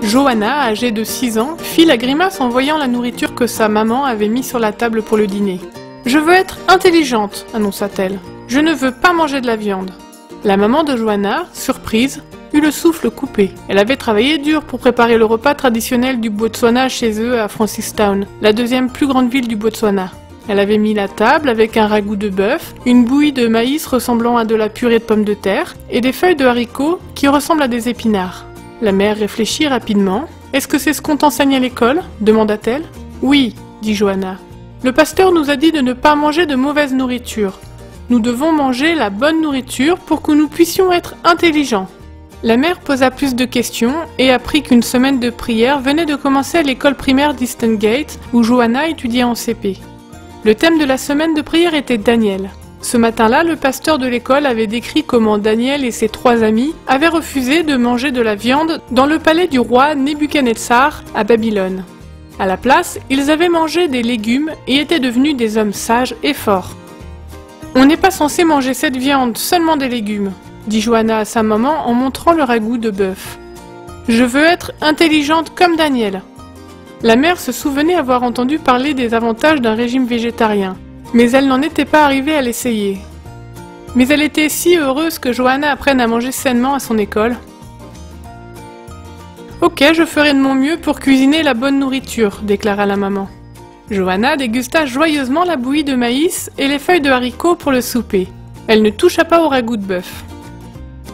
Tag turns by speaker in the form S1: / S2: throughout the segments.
S1: Johanna, âgée de 6 ans, fit la grimace en voyant la nourriture que sa maman avait mise sur la table pour le dîner. « Je veux être intelligente », annonça-t-elle. « Je ne veux pas manger de la viande. » La maman de Johanna, surprise, eut le souffle coupé. Elle avait travaillé dur pour préparer le repas traditionnel du Botswana chez eux à Francistown, la deuxième plus grande ville du Botswana. Elle avait mis la table avec un ragoût de bœuf, une bouillie de maïs ressemblant à de la purée de pommes de terre et des feuilles de haricots qui ressemblent à des épinards. La mère réfléchit rapidement. « Est-ce que c'est ce qu'on t'enseigne à l'école » demanda-t-elle. « Oui » dit Johanna. « Le pasteur nous a dit de ne pas manger de mauvaise nourriture. Nous devons manger la bonne nourriture pour que nous puissions être intelligents. » La mère posa plus de questions et apprit qu'une semaine de prière venait de commencer à l'école primaire d'Eastern Gate où Johanna étudiait en CP. Le thème de la semaine de prière était Daniel. Ce matin-là, le pasteur de l'école avait décrit comment Daniel et ses 3 amis avaient refusé de manger de la viande dans le palais du roi Nebuchadnezzar à Babylone. À la place, ils avaient mangé des légumes et étaient devenus des hommes sages et forts. « On n'est pas censé manger cette viande, seulement des légumes », dit Johanna à sa maman en montrant le ragoût de bœuf. « Je veux être intelligente comme Daniel. » La mère se souvenait avoir entendu parler des avantages d'un régime végétarien, mais elle n'en était pas arrivée à l'essayer. Mais elle était si heureuse que Johanna apprenne à manger sainement à son école. « Ok, je ferai de mon mieux pour cuisiner la bonne nourriture, » déclara la maman. Johanna dégusta joyeusement la bouillie de maïs et les feuilles de haricots pour le souper. Elle ne toucha pas au ragoût de bœuf.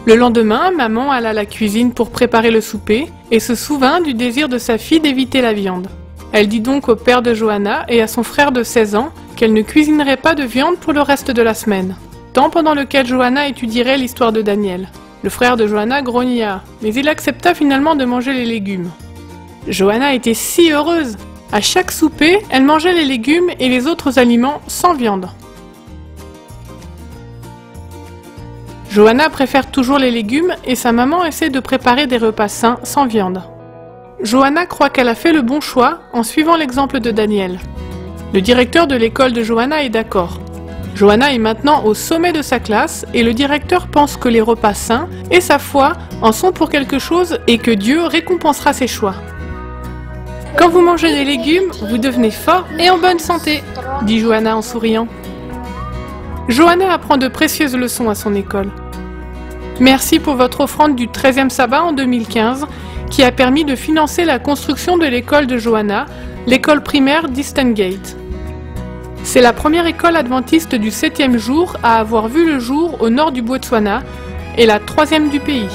S1: Le lendemain, maman alla à la cuisine pour préparer le souper et se souvint du désir de sa fille d'éviter la viande. Elle dit donc au père de Johanna et à son frère de 16 ans qu'elle ne cuisinerait pas de viande pour le reste de la semaine, temps pendant lequel Johanna étudierait l'histoire de Daniel. Le frère de Johanna grogna, mais il accepta finalement de manger les légumes. Johanna était si heureuse! À chaque souper, elle mangeait les légumes et les autres aliments sans viande. Johanna préfère toujours les légumes et sa maman essaie de préparer des repas sains sans viande. Johanna croit qu'elle a fait le bon choix en suivant l'exemple de Daniel. Le directeur de l'école de Johanna est d'accord. Johanna est maintenant au sommet de sa classe et le directeur pense que les repas sains et sa foi en sont pour quelque chose et que Dieu récompensera ses choix. « Quand vous mangez des légumes, vous devenez fort et en bonne santé », dit Johanna en souriant. Johanna apprend de précieuses leçons à son école. Merci pour votre offrande du 13e sabbat en 2015 qui a permis de financer la construction de l'école de Johanna, l'école primaire d'Eastern Gate. C'est la première école adventiste du 7e jour à avoir vu le jour au nord du Botswana et la 3e du pays.